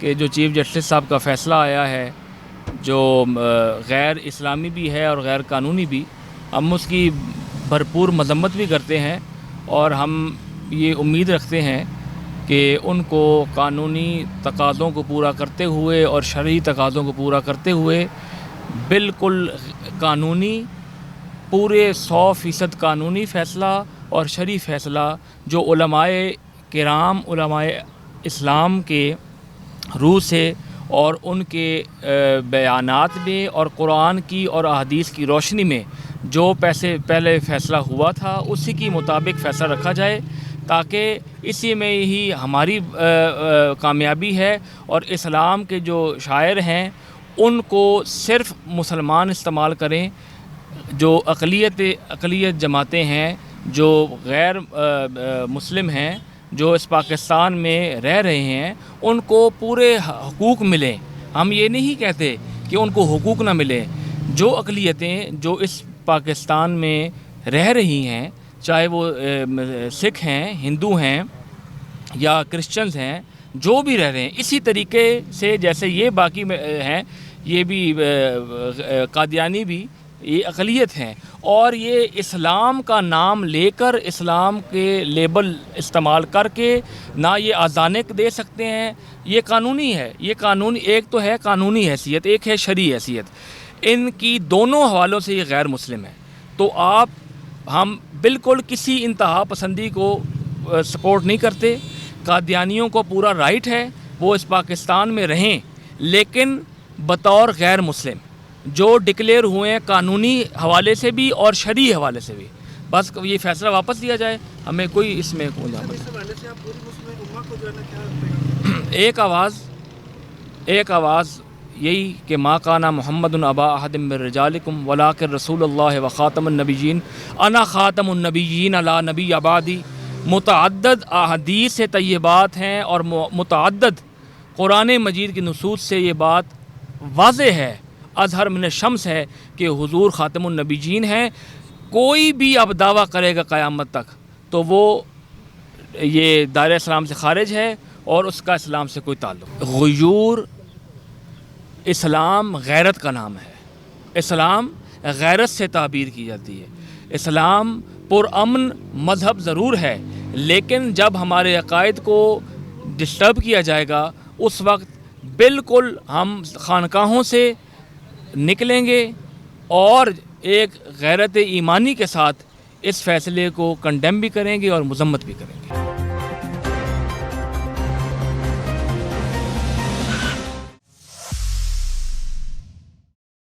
کہ جو chief justice صاحب کا فیصلہ آیا ہے جو غیر اسلامی بھی ہے اور غیر قانونی بھی، ہم اس کی بھرپور مذمت بھی کرتے ہیں اور ہم یہ امید رکھتے ہیں کہ ان کو قانونی تقاضوں کو پورا کرتے ہوئے اور شرعی تقاضوں کو پورا کرتے ہوئے بالکل قانونی پورے 100% قانونی فیصلہ اور شرعی فیصلہ جو علماء کرام علماء اسلام کے روح سے اور ان کے بیانات میں اور قرآن کی اور احادیث کی روشنی میں جو پہلے فیصلہ ہوا تھا اسی کی مطابق فیصلہ رکھا جائے، تاکہ اسی میں ہی ہماری کامیابی ہے اور اسلام کے جو شاعر ہیں ان کو صرف مسلمان استعمال کریں، جو اقلیت جماعتیں ہیں جو غیر مسلم ہیں جو اس پاکستان میں رہ رہے ہیں ان کو پورے حقوق ملیں۔ ہم یہ نہیں کہتے کہ ان کو حقوق نہ ملیں۔ جو اقلیتیں جو اس پاکستان میں رہ رہی ہیں، چاہے وہ سکھ ہیں، ہندو ہیں یا کرسچنز ہیں، جو بھی رہ رہے ہیں اسی طریقے سے جیسے یہ باقی ہیں، یہ بھی قادیانی بھی یہ اقلیت ہیں، اور یہ اسلام کا نام لے کر اسلام کے لیبل استعمال کر کے نہ یہ آذانیں دے سکتے ہیں۔ یہ قانونی ہے، یہ قانونی، ایک تو ہے قانونی حیثیت، ایک ہے شرعی حیثیت، ان کی دونوں حوالوں سے یہ غیر مسلم ہے۔ تو ہم بالکل کسی انتہا پسندی کو سپورٹ نہیں کرتے۔ قادیانیوں کو پورا رائٹ ہے وہ اس پاکستان میں رہیں، لیکن بطور غیر مسلم جو ڈکلیئر ہوئے ہیں قانونی حوالے سے بھی اور شرعی حوالے سے بھی، بس یہ فیصلہ واپس لیا جائے، ہمیں کوئی اس میں ایک آواز یہی کہ ما کان محمد ابا احد من رجالکم ولکن رسول اللہ و خاتم النبیین انا خاتم النبیین لا نبی بعدی۔ متعدد احادیث طیبات ہیں اور متعدد قرآن مجید کی نصوص سے یہ بات واضح ہے، اظہر من الشمس ہے کہ حضور خاتم النبیین ہیں۔ کوئی بھی اب دعویٰ کرے گا قیامت تک تو وہ یہ دائرہ اسلام سے خارج ہے اور اس کا اسلام سے کوئی تعلق۔ غیور اسلام غیرت کا نام ہے، اسلام غیرت سے تعبیر کی جاتی ہے۔ اسلام پرامن مذہب ضرور ہے، لیکن جب ہمارے عقائد کو ڈسٹرب کیا جائے گا اس وقت بالکل ہم خانقاہوں سے نکلیں گے اور ایک غیرت ایمانی کے ساتھ اس فیصلے کو کنڈیم بھی کریں گے اور مذمت بھی کریں گے۔